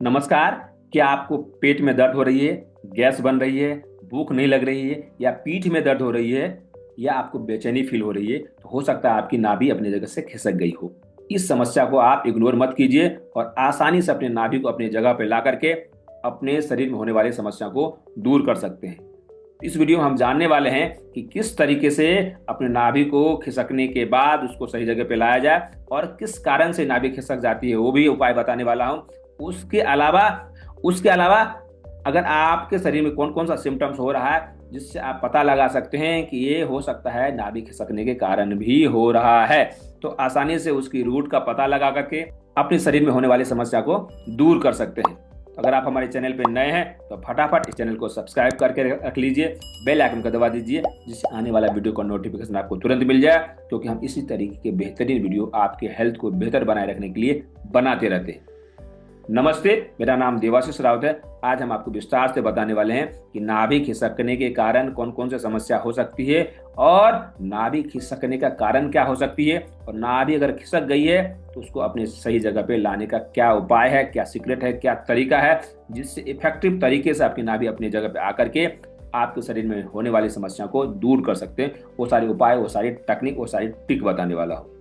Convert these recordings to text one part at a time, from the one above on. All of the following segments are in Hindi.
नमस्कार। क्या आपको पेट में दर्द हो रही है, गैस बन रही है, भूख नहीं लग रही है या पीठ में दर्द हो रही है या आपको बेचैनी फील हो रही है तो हो सकता है आपकी नाभि अपनी जगह से खिसक गई हो। इस समस्या को आप इग्नोर मत कीजिए और आसानी से अपने नाभि को अपनी जगह पर ला करके अपने शरीर में होने वाली समस्या को दूर कर सकते हैं। इस वीडियो में हम जानने वाले हैं कि किस तरीके से अपने नाभि को खिसकने के बाद उसको सही जगह पे लाया जाए और किस कारण से नाभि खिसक जाती है वो भी उपाय बताने वाला हूं। उसके अलावा अगर आपके शरीर में कौन कौन सा सिम्टम्स हो रहा है जिससे आप पता लगा सकते हैं कि ये हो सकता है नाभि खिसकने के कारण भी हो रहा है, तो आसानी से उसकी रूट का पता लगा करके अपने शरीर में होने वाली समस्या को दूर कर सकते हैं। तो अगर आप हमारे चैनल पर नए हैं तो फटाफट इस चैनल को सब्सक्राइब करके रख लीजिए, बेल आइकन को दबा दीजिए जिससे आने वाला वीडियो का नोटिफिकेशन आपको तुरंत मिल जाए, क्योंकि हम इसी तरीके के बेहतरीन वीडियो आपके हेल्थ को बेहतर बनाए रखने के लिए बनाते रहते हैं। नमस्ते, मेरा नाम देवाशीष राउत है। आज हम आपको विस्तार से बताने वाले हैं कि नाभि खिसकने के कारण कौन कौन से समस्या हो सकती है और नाभि खिसकने का कारण क्या हो सकती है और नाभि अगर खिसक गई है तो उसको अपने सही जगह पे लाने का क्या उपाय है, क्या सीक्रेट है, क्या तरीका है जिससे इफेक्टिव तरीके से आपकी नाभि अपनी जगह पे आकर के आपके शरीर में होने वाली समस्या को दूर कर सकते हैं। वो सारे उपाय, वो सारी टेक्निक, वो सारी ट्रिक बताने वाला हूँ।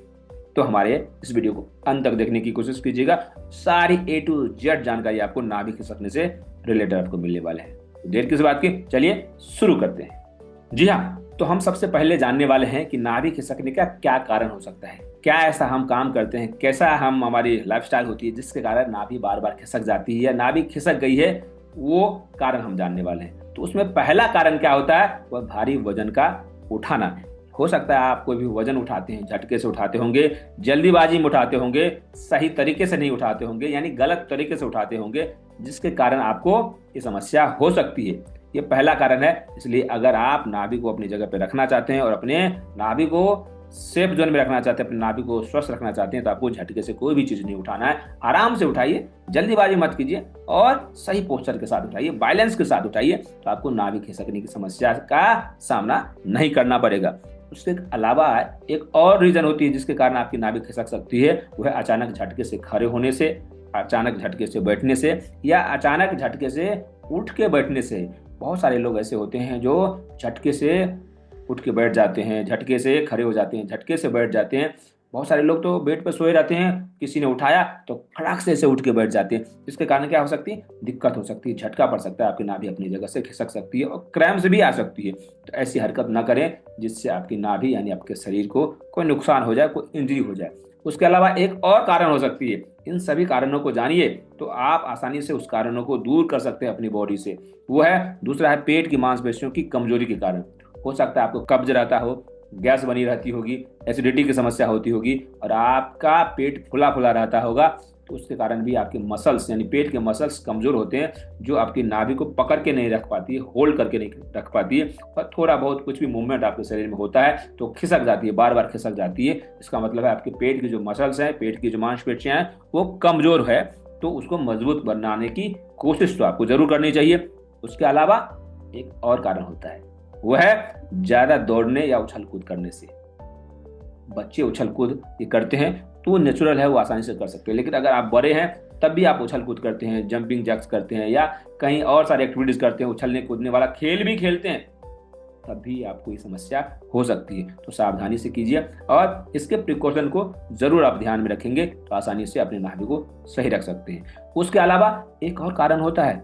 तो हमारे इस वीडियो को अंत तक देखने की कोशिश कीजिएगा। सारी A to Z जानकारी आपको नाभि खिसकने से रिलेटेड आपको मिलने वाले हैं। तो देर किस बात की, चलिए शुरू करते हैं। जी हाँ, तो हम सबसे पहले जानने वाले हैं कि नाभि खिसकने का क्या कारण हो सकता है। क्या ऐसा हम काम करते हैं, कैसा हमारी लाइफस्टाइल होती है जिसके कारण नाभि बार बार खिसक जाती है या नाभि खिसक गई है, वो कारण हम जानने वाले हैं। तो उसमें पहला कारण क्या होता है, वह भारी वजन का उठाना है। हो सकता है आप कोई भी वजन उठाते हैं, झटके से उठाते होंगे, जल्दीबाजी में उठाते होंगे, सही तरीके से नहीं उठाते होंगे, यानी गलत तरीके से उठाते होंगे, जिसके कारण आपको ये समस्या हो सकती है। ये पहला कारण है। इसलिए अगर आप नाभि को अपनी जगह पे रखना चाहते हैं और अपने नाभि को सेफ जोन में रखना चाहते हैं, अपने नाभि को स्वस्थ रखना चाहते हैं, तो आपको झटके से कोई भी चीज नहीं उठाना है। आराम से उठाइए, जल्दीबाजी मत कीजिए और सही पोस्चर के साथ उठाइए, बैलेंस के साथ उठाइए, तो आपको नाभि खिसकने की समस्या का सामना नहीं करना पड़ेगा। उसके अलावा एक और रीजन होती है जिसके कारण आपकी नाभि खिसक सकती है, वह अचानक झटके से खड़े होने से, अचानक झटके से बैठने से या अचानक झटके से उठ के बैठने से। बहुत सारे लोग ऐसे होते हैं जो झटके से उठ के बैठ जाते हैं, झटके से खड़े हो जाते हैं, झटके से बैठ जाते हैं। बहुत सारे लोग तो बेड पर सोए रहते हैं, किसी ने उठाया तो फटाक से उठ के बैठ जाते हैं। इसके कारण क्या हो सकती है, दिक्कत हो सकती है, झटका पड़ सकता है, आपकी नाभि अपनी जगह से खिसक सकती है और क्रैम्प्स भी आ सकती है। तो ऐसी हरकत ना करें जिससे आपकी नाभि यानी आपके शरीर को कोई नुकसान हो जाए, कोई इंजरी हो जाए। उसके अलावा एक और कारण हो सकती है। इन सभी कारणों को जानिए तो आप आसानी से उस कारणों को दूर कर सकते हैं अपनी बॉडी से। वो है, दूसरा है पेट की मांसपेशियों की कमजोरी के कारण। हो सकता है आपको कब्ज रहता हो, गैस बनी रहती होगी, एसिडिटी की समस्या होती होगी और आपका पेट फुला फुला रहता होगा, तो उसके कारण भी आपके मसल्स यानी पेट के मसल्स कमजोर होते हैं, जो आपकी नाभि को पकड़ के नहीं रख पाती है, होल्ड करके नहीं रख पाती है और थोड़ा बहुत कुछ भी मूवमेंट आपके शरीर में होता है तो खिसक जाती है, बार बार खिसक जाती है। इसका मतलब है आपके पेट की जो मसल्स हैं, पेट की जो मांसपेशियां हैं, वो कमजोर है। तो उसको मजबूत बनाने की कोशिश तो आपको जरूर करनी चाहिए। उसके अलावा एक और कारण होता है, वह है ज्यादा दौड़ने या उछल कूद करने से। बच्चे उछल कूद ये करते हैं तो वो नेचुरल है, वो आसानी से कर सकते हैं। लेकिन अगर आप बड़े हैं तब भी आप उछल कूद करते हैं, जंपिंग जैक्स करते हैं या कहीं और सारी एक्टिविटीज करते हैं, उछलने कूदने वाला खेल भी खेलते हैं, तब भी आपको ये समस्या हो सकती है। तो सावधानी से कीजिए और इसके प्रिकॉशन को जरूर आप ध्यान में रखेंगे तो आसानी से अपने नाभि को सही रख सकते हैं। उसके अलावा एक और कारण होता है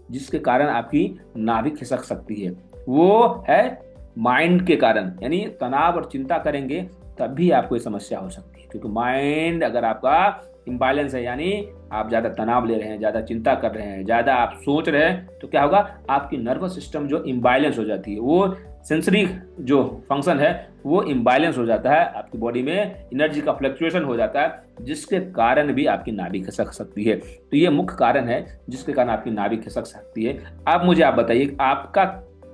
जिसके कारण आपकी नाभि खिसक सकती है, वो है माइंड के कारण। यानी तनाव और चिंता करेंगे तब भी आपको ये समस्या हो सकती है, क्योंकि माइंड अगर आपका इम्बैलेंस है, यानी आप ज्यादा तनाव ले रहे हैं, ज्यादा चिंता कर रहे हैं, ज्यादा आप सोच रहे हैं, तो क्या होगा, आपकी नर्वस सिस्टम जो इम्बैलेंस हो जाती है, वो सेंसरी जो फंक्शन है वो इम्बैलेंस हो जाता है, आपकी बॉडी में एनर्जी का फ्लक्चुएशन हो जाता है, जिसके कारण भी आपकी नाभि खिसक सकती है। तो ये मुख्य कारण है जिसके कारण आपकी नाभि खिसक सकती है। अब मुझे आप बताइए आपका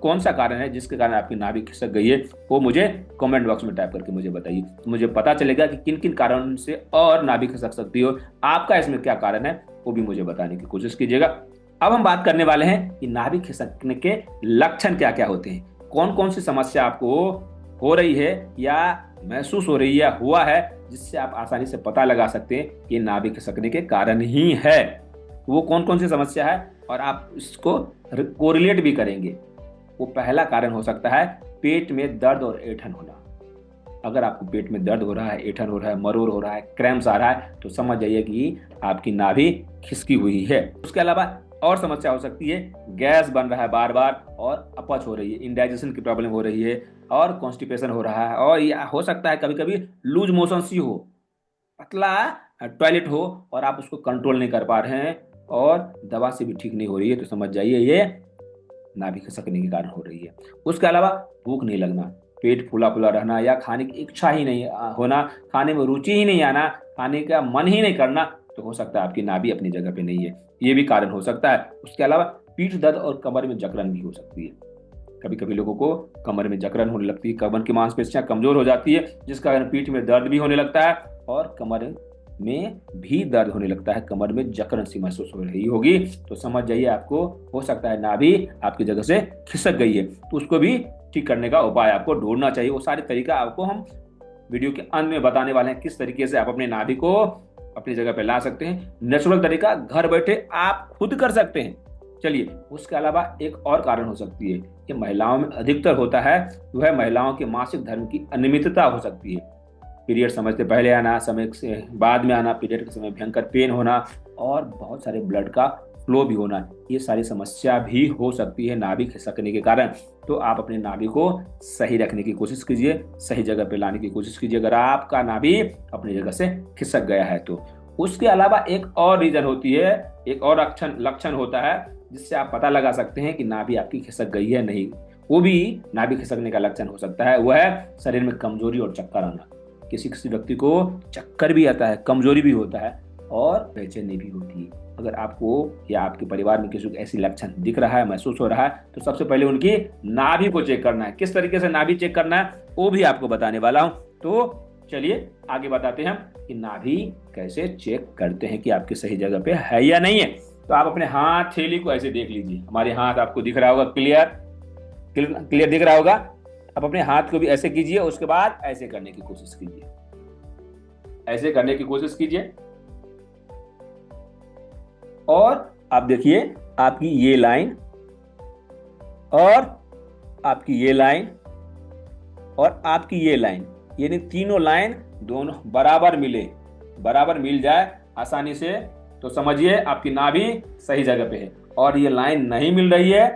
कौन सा कारण है जिसके कारण आपकी नाभि खिसक गई है, वो मुझे कमेंट बॉक्स में टाइप करके मुझे बताइए, तो मुझे पता चलेगा कि किन किन कारणों से और नाभि खिसक सकती हो। आपका इसमें क्या कारण है वो भी मुझे बताने की कोशिश कीजिएगा। अब हम बात करने वाले हैं कि नाभि खिसकने के लक्षण क्या क्या होते हैं, कौन कौन सी समस्या आपको हो रही है या महसूस हो रही है या हुआ है, जिससे आप आसानी से पता लगा सकते हैं कि नाभि खिसकने के कारण ही है। वो कौन कौन सी समस्या है और आप इसको कोरिलेट भी करेंगे। वो पहला कारण हो सकता है पेट में दर्द और ऐंठन होना। अगर आपको पेट में दर्द हो रहा है, ऐंठन हो रहा है, मरोड़ हो रहा है, क्रैम्स आ रहा है, तो समझ जाइए कि आपकी नाभि खिसकी हुई है। उसके अलावा और समस्या हो सकती है, गैस बन रहा है बार बार और अपच हो रही है, इंडाइजेशन की प्रॉब्लम हो रही है और कॉन्स्टिपेशन हो रहा है, और ये हो सकता है कभी कभी लूज मोशन सी हो, पतला टॉयलेट हो और आप उसको कंट्रोल नहीं कर पा रहे हैं और दवा से भी ठीक नहीं हो रही है, तो समझ जाइए ये नाभि खिसकने के कारण हो रही है। उसके अलावा भूख नहीं लगना, पेट फूला फूला रहना या खाने की इच्छा ही नहीं होना, खाने में रुचि ही नहीं आना, खाने का मन ही नहीं करना, तो हो सकता है आपकी नाभि अपनी जगह पे नहीं है, ये भी कारण हो सकता है। उसके अलावा पीठ दर्द और कमर में जकड़न भी हो सकती है। कभी कभी लोगों को कमर में जकड़न होने लगती है, कमर की मांसपेशियां कमजोर हो जाती है, जिस कारण पीठ में दर्द भी होने लगता है और कमर में भी दर्द होने लगता है, कमर में जकड़न सी महसूस हो रही होगी, तो समझ जाइए आपको हो सकता है नाभि आपकी जगह से खिसक गई है। तो उसको भी ठीक करने का उपाय आपको ढूंढना चाहिए। वो सारे तरीका आपको हम वीडियो के अंत में बताने वाले हैं, किस तरीके से आप अपने नाभि को अपनी जगह पे ला सकते हैं। नेचुरल तरीका घर बैठे आप खुद कर सकते हैं। चलिए, उसके अलावा एक और कारण हो सकती है, कि महिलाओं में अधिकतर होता है, वह महिलाओं के मासिक धर्म की अनियमितता हो सकती है। पीरियड समय से पहले आना, समय से बाद में आना, पीरियड के समय भयंकर पेन होना और बहुत सारे ब्लड का फ्लो भी होना, ये सारी समस्या भी हो सकती है नाभि खिसकने के कारण। तो आप अपने नाभि को सही रखने की कोशिश कीजिए, सही जगह पे लाने की कोशिश कीजिए अगर आपका नाभि अपनी जगह से खिसक गया है तो। उसके अलावा एक और रीजन होती है, एक और लक्षण होता है जिससे आप पता लगा सकते हैं कि नाभि आपकी खिसक गई है नहीं। वो भी नाभि खिसकने का लक्षण हो सकता है, वह है शरीर में कमजोरी और चक्कर आना। किसी किसी व्यक्ति को चक्कर भी आता है, कमजोरी भी होता है और बेचैनी भी होती है। अगर आपको या आपके परिवार में किसी को ऐसी लक्षण दिख रहा है, महसूस हो रहा है, तो सबसे पहले उनकी नाभि को चेक करना है। किस तरीके से नाभि चेक करना है वो भी आपको बताने वाला हूं। तो चलिए आगे बताते हैं कि नाभि कैसे चेक करते हैं कि आपकी सही जगह पे है या नहीं है। तो आप अपने हाथ थैली को ऐसे देख लीजिए, हमारे हाथ आपको दिख रहा होगा, क्लियर दिख रहा होगा। आप अपने हाथ को भी ऐसे कीजिए, उसके बाद ऐसे करने की कोशिश कीजिए, ऐसे करने की कोशिश कीजिए और आप देखिए आपकी ये लाइन और आपकी ये लाइन और आपकी ये लाइन, यानी तीनों लाइन दोनों बराबर मिल जाए आसानी से, तो समझिए आपकी नाभि सही जगह पे है। और ये लाइन नहीं मिल रही है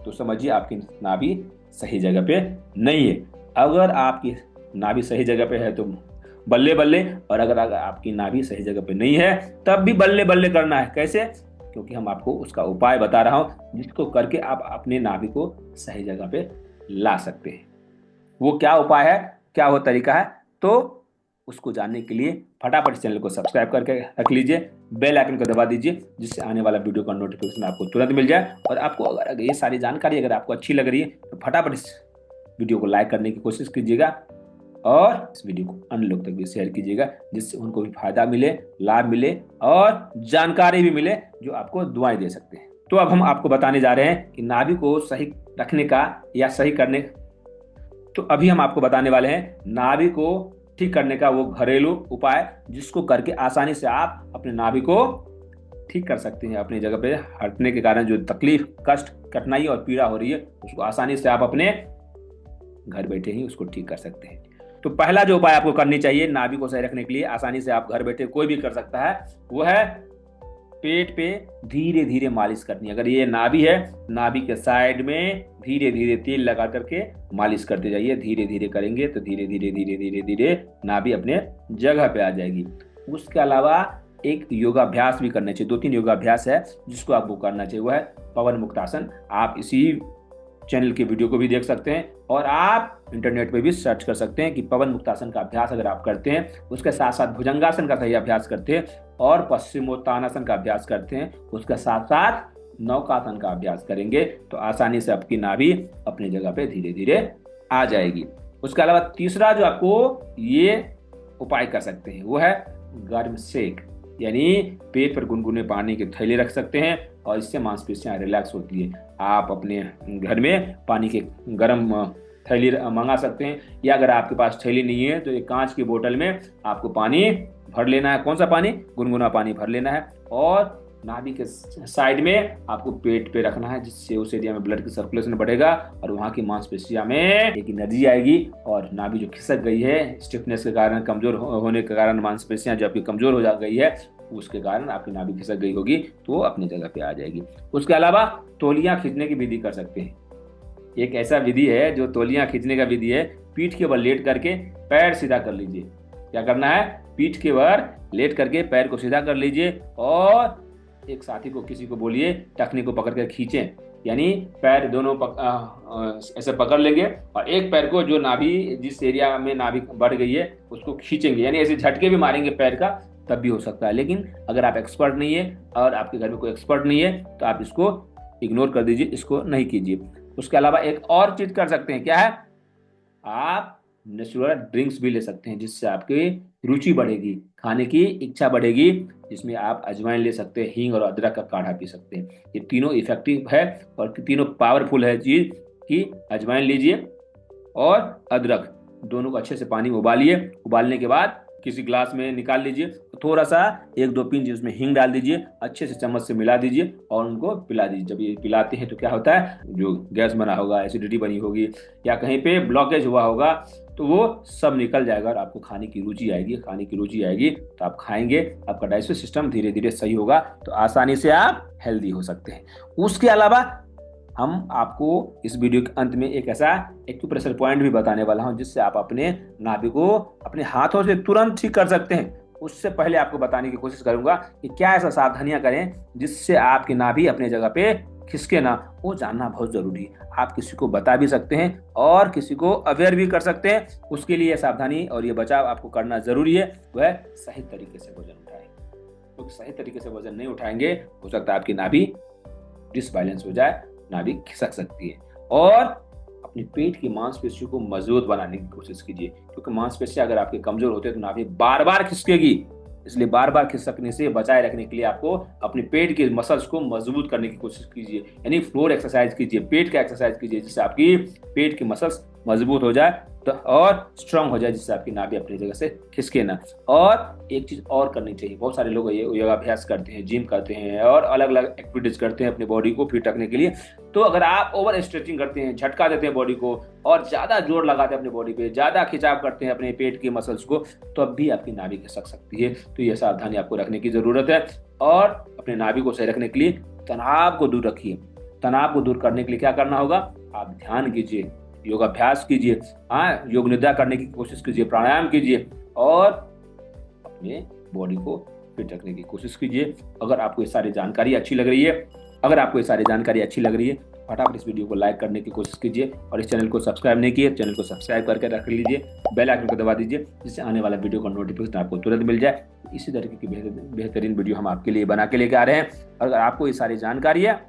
तो समझिए आपकी नाभि सही जगह पे नहीं है। अगर आपकी नाभि सही जगह पे है तो बल्ले बल्ले, और अगर आपकी नाभि सही जगह पे नहीं है तब भी बल्ले बल्ले करना है। कैसे? क्योंकि हम आपको उसका उपाय बता रहा हूं जिसको करके आप अपने नाभि को सही जगह पे ला सकते हैं। वो क्या उपाय है, क्या वो तरीका है, तो उसको जानने के लिए फटाफट चैनल को सब्सक्राइब करके रख लीजिए, बेल आइकन को दबा दीजिए, जिससे आने वाला वीडियो का नोटिफिकेशन आपको तुरंत मिल जाए। और आपको अगर ये सारी जानकारी अगर आपको अच्छी लग रही है तो फटाफट इस वीडियो को लाइक करने की कोशिश कीजिएगा और इस वीडियो को अन्य लोग तक भी शेयर कीजिएगा, जिससे उनको भी फायदा मिले, लाभ मिले और जानकारी भी मिले जो आपको दुआएं दे सकते हैं। तो अब हम आपको बताने जा रहे हैं कि नाभि को सही रखने का या सही करने, तो अभी हम आपको बताने वाले हैं नाभि को ठीक करने का वो घरेलू उपाय, जिसको करके आसानी से आप अपने नाभि को ठीक कर सकते हैं। अपनी जगह पे हटने के कारण जो तकलीफ, कष्ट, कठिनाई और पीड़ा हो रही है उसको आसानी से आप अपने घर बैठे ही उसको ठीक कर सकते हैं। तो पहला जो उपाय आपको करनी चाहिए नाभि को सही रखने के लिए, आसानी से आप घर बैठे कोई भी कर सकता है, वो है पेट पे धीरे धीरे मालिश करनी। अगर ये नाभि है, नाभि के साइड में धीरे धीरे तेल लगा करके मालिश करते जाइए। धीरे धीरे करेंगे तो धीरे धीरे धीरे धीरे धीरे नाभि अपने जगह पे आ जाएगी। उसके अलावा एक योगाभ्यास भी करना चाहिए, 2-3 योगाभ्यास है जिसको आपको करना चाहिए, वह है पवन मुक्तासन। आप इसी चैनल की वीडियो को भी देख सकते हैं और आप इंटरनेट पे भी सर्च कर सकते हैं कि पवन मुक्तासन का अभ्यास अगर आप करते हैं, उसके साथ साथ भुजंगासन का सही अभ्यास करते हैं और पश्चिमोत्तानासन का अभ्यास करते हैं, उसके साथ साथ नौकासन का अभ्यास करेंगे तो आसानी से आपकी नाभि अपनी जगह पे धीरे धीरे आ जाएगी। उसके अलावा तीसरा जो आपको ये उपाय कर सकते हैं वो है गर्म सेक, यानी पेट पर गुनगुने पानी की थैली रख सकते हैं और इससे मांसपेशियां रिलैक्स होती है। आप अपने घर में पानी के गर्म थैली मंगा सकते हैं, या अगर आपके पास थैली नहीं है तो एक कांच की बोतल में आपको पानी भर लेना है। कौन सा पानी? गुनगुना पानी भर लेना है और नाभि के साइड में आपको पेट पे रखना है, जिससे उस एरिया में ब्लड की सर्कुलेशन बढ़ेगा और वहाँ की मांसपेशियों में एक एनर्जी आएगी, और नाभि जो खिसक गई है स्टिफनेस के कारण, कमजोर होने के कारण, मांसपेशियां जो आपकी कमजोर हो जा गई है उसके कारण आपकी नाभि खिसक गई होगी, तो वो अपनी जगह पे आ जाएगी। उसके अलावा तौलियां खींचने की विधि कर सकते हैं। एक ऐसा विधि है जो तौलियां खींचने का विधि है, पीठ के बल लेट करके पैर सीधा कर लीजिए। क्या करना है, पीठ के बल लेट करके पैर को सीधा कर लीजिए और एक साथी को, किसी को बोलिए टखने को पकड़ कर खींचें, यानी पैर दोनों ऐसे पकड़ लेंगे और एक पैर को, जो नाभि, जिस एरिया में नाभि बढ़ गई है उसको खींचेंगे, यानी ऐसे झटके भी मारेंगे पैर का, तब भी हो सकता है। लेकिन अगर आप एक्सपर्ट नहीं है और आपके घर में कोई एक्सपर्ट नहीं है तो आप इसको इग्नोर कर दीजिए, इसको नहीं कीजिए। उसके अलावा एक और चीज कर सकते हैं, क्या है, आप नेचुरल ड्रिंक्स भी ले सकते हैं, जिससे आपकी रुचि बढ़ेगी, खाने की इच्छा बढ़ेगी, जिसमें आप अजवाइन ले सकते हैं, हींग और अदरक का काढ़ा पी सकते हैं। ये तीनों इफेक्टिव है और तीनों पावरफुल है चीज, कि अजवाइन लीजिए और अदरक दोनों को अच्छे से पानी में उबालिए, उबालने के बाद किसी ग्लास में निकाल लीजिए, थोड़ा सा 1-2 पिंच उसमें हींग डाल दीजिए, अच्छे से चम्मच से मिला दीजिए और उनको पिला दीजिए। जब ये पिलाते हैं तो क्या होता है, जो गैस बना होगा, एसिडिटी बनी होगी या कहीं पे ब्लॉकेज हुआ होगा, तो वो सब निकल जाएगा और आपको खाने की रुचि आएगी। खाने की रुचि आएगी तो आप खाएंगे, आपका डाइजेस्टिव सिस्टम धीरे धीरे सही होगा, तो आसानी से आप हेल्दी हो सकते हैं। उसके अलावा हम आपको इस वीडियो के अंत में एक ऐसा एक्यूप्रेशर पॉइंट भी बताने वाला हूं, जिससे आप अपने नाभि को अपने हाथों से तुरंत ठीक कर सकते हैं। उससे पहले आपको बताने की कोशिश करूंगा कि क्या ऐसा सावधानियां करें जिससे आपकी नाभि अपनी जगह पे खिसके ना, वो जानना बहुत जरूरी है। आप किसी को बता भी सकते हैं और किसी को अवेयर भी कर सकते हैं। उसके लिए सावधानी और ये बचाव आपको करना जरूरी है, वह सही तरीके से वजन उठाए, क्योंकि सही तरीके से वजन नहीं उठाएंगे, हो सकता है आपकी नाभि डिसबैलेंस हो जाए, नाभि खिसक सकती है। और अपनी पेट की मांसपेशियों को मजबूत बनाने की कोशिश कीजिए, क्योंकि मांसपेशियां अगर आपके कमजोर होते हैं तो नाभि बार बार खिसकेगी, इसलिए बार बार खिसकने से बचाए रखने के लिए आपको अपने पेट के मसल्स को मजबूत करने की कोशिश कीजिए, यानी फ्लोर एक्सरसाइज कीजिए, पेट का एक्सरसाइज कीजिए, जिससे आपकी पेट की मसल्स मजबूत हो जाए तो और स्ट्रांग हो जाए, जिससे आपकी नाभि अपनी जगह से खिसके ना। और एक चीज और करनी चाहिए, बहुत सारे लोग ये योगाभ्यास करते हैं, जिम करते हैं और अलग अलग एक्टिविटीज करते हैं अपनी बॉडी को फिट रखने के लिए। तो अगर आप ओवर स्ट्रेचिंग करते हैं, झटका देते हैं बॉडी को और ज्यादा जोर लगाते हैं अपनी बॉडी पे, ज्यादा खिंचाव करते हैं अपने पेट के मसल्स को, तो अब भी आपकी नाभि खिसक सकती है। तो यह सावधानी आपको रखने की जरूरत है। और अपने नाभि को सही रखने के लिए तनाव को दूर रखिए। तनाव को दूर करने के लिए क्या करना होगा, आप ध्यान कीजिए, योगाभ्यास कीजिए, योग निद्रा करने की कोशिश कीजिए, प्राणायाम कीजिए और अपने बॉडी को फिट रखने की कोशिश कीजिए। अगर आपको ये सारी जानकारी अच्छी लग रही है, फटाफट इस वीडियो को लाइक करने की कोशिश कीजिए और इस चैनल को सब्सक्राइब नहीं किए, चैनल को सब्सक्राइब करके रख लीजिए, बेल आइकन को दबा दीजिए, जिससे आने वाला वीडियो का नोटिफिकेशन आपको तुरंत मिल जाए। इसी तरीके की बेहतरीन वीडियो हम आपके लिए बना के लेके आ रहे हैं। अगर आपको ये सारी जानकारियाँ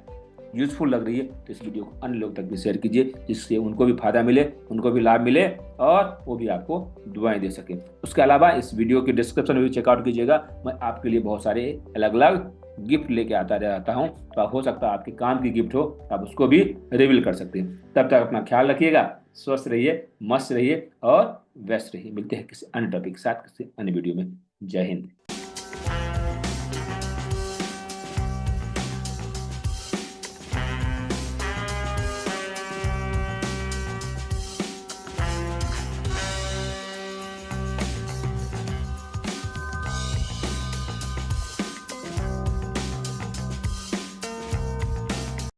यूजफुल लग रही है तो इस वीडियो को अन्य लोग तक भी शेयर कीजिए, जिससे उनको भी फायदा मिले, उनको भी लाभ मिले और वो भी आपको दुआएं दे सके। उसके अलावा इस वीडियो के डिस्क्रिप्शन में भी चेकआउट कीजिएगा, मैं आपके लिए बहुत सारे अलग अलग गिफ्ट लेके आता रहता हूँ, तो हो सकता है आपके काम की गिफ्ट हो, आप उसको भी रिवील कर सकते हैं। तब तक अपना ख्याल रखिएगा, स्वस्थ रहिए, मस्त रहिए और व्यस्त रहिए। मिलते हैं किसी अन्य टॉपिक के साथ, किसी अन्य वीडियो में। जय हिंद।